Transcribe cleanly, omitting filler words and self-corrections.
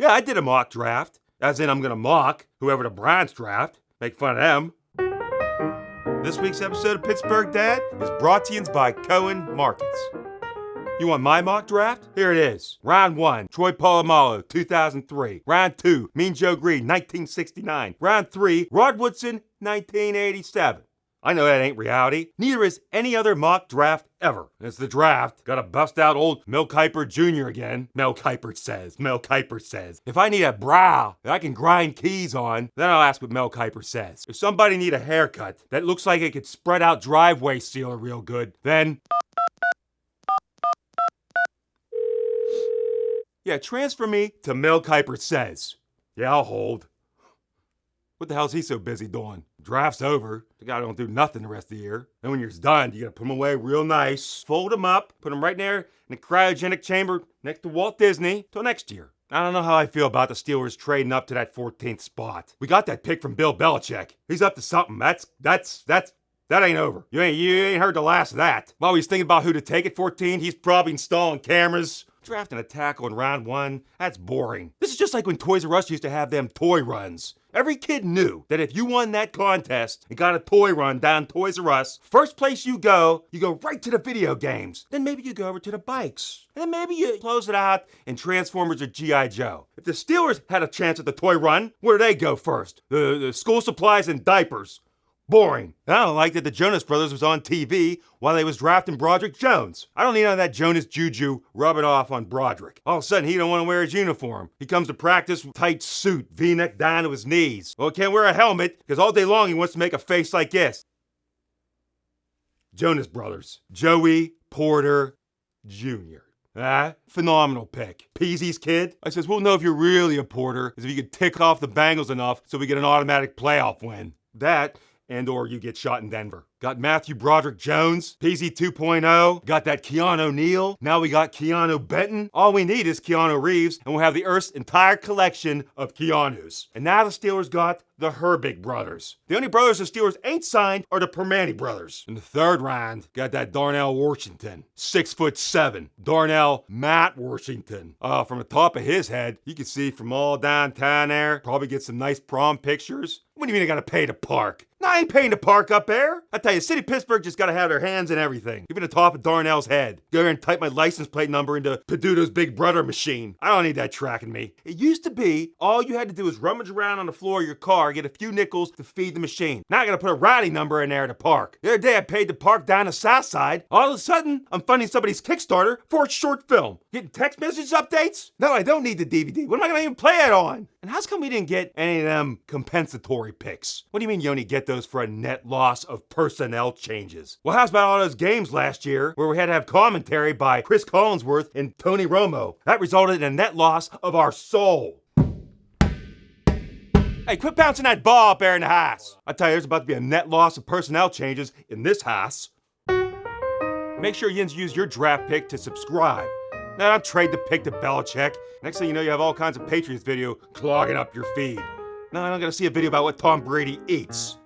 Yeah, I did a mock draft. As in, I'm gonna mock whoever the Browns draft. Make fun of them. This week's episode of Pittsburgh Dad is brought to you by Cohen Markets. You want my mock draft? Here it is. Round 1, Troy Polamalu, 2003. Round 2, Mean Joe Greene, 1969. Round 3, Rod Woodson, 1987. I know that ain't reality. Neither is any other mock draft ever. It's the draft. Gotta bust out old Mel Kiper Jr. again. Mel Kiper says. If I need a brow that I can grind keys on, then I'll ask what Mel Kiper says. If somebody need a haircut that looks like it could spread out driveway sealer real good, then... yeah, transfer me to Mel Kiper says. Yeah, I'll hold. What the hell's he so busy doing? Draft's over. The guy don't do nothing the rest of the year. And when you're done, you gotta put him away real nice. Fold him up, put him right there in the cryogenic chamber next to Walt Disney till next year. I don't know how I feel about the Steelers trading up to that 14th spot. We got that pick from Bill Belichick. He's up to something. That ain't over. You ain't heard the last of that. While he's thinking about who to take at 14, he's probably installing cameras. Drafting a tackle in round 1, that's boring. This is just like when Toys R Us used to have them toy runs. Every kid knew that if you won that contest and got a toy run down Toys R Us, first place you go right to the video games. Then maybe you go over to the bikes. And then maybe you close it out in Transformers or G.I. Joe. If the Steelers had a chance at the toy run, where do they go first? The school supplies and diapers. Boring. I don't like that the Jonas Brothers was on TV while they was drafting Broderick Jones. I don't need none of that Jonas juju rubbing off on Broderick. All of a sudden, he don't want to wear his uniform. He comes to practice with tight suit, V-neck down to his knees. Well, he can't wear a helmet because all day long he wants to make a face like this. Jonas Brothers. Joey Porter Jr. Phenomenal pick. Peasy's kid? I says, we'll know if you're really a Porter is if you could tick off the Bengals enough so we get an automatic playoff win. That... and or you get shot in Denver. Got Matthew Broderick Jones, PZ 2.0, got that Keanu Neal, now we got Keanu Benton. All we need is Keanu Reeves, and we'll have the Earth's entire collection of Keanus. And now the Steelers got the Herbig brothers. The only brothers the Steelers ain't signed are the Permane brothers. In the third round, got that Darnell Washington, 6'7", Darnell Matt Washington. From the top of his head, you can see from all downtown there, probably get some nice prom pictures. What do you mean I gotta pay to park? No, I ain't paying to park up there. I tell you, City Pittsburgh just gotta have their hands in everything. Even the top of Darnell's head. Go there and type my license plate number into Peduto's Big Brother machine. I don't need that tracking me. It used to be, all you had to do was rummage around on the floor of your car, get a few nickels to feed the machine. Now I gotta put a routing number in there to park. The other day I paid to park down the south side. All of a sudden, I'm funding somebody's Kickstarter for a short film. Getting text message updates? No, I don't need the DVD. What am I gonna even play it on? And how's come we didn't get any of them compensatory picks? What do you mean you only get those for a net loss of personnel changes? Well, how's about all those games last year where we had to have commentary by Chris Collinsworth and Tony Romo? That resulted in a net loss of our soul. Hey, quit bouncing that ball up there in the house. I tell you, there's about to be a net loss of personnel changes in this house. Make sure you use your draft pick to subscribe. Now don't trade the pick to Belichick. Next thing you know, you have all kinds of Patriots video clogging up your feed. Now I don't gotta see a video about what Tom Brady eats.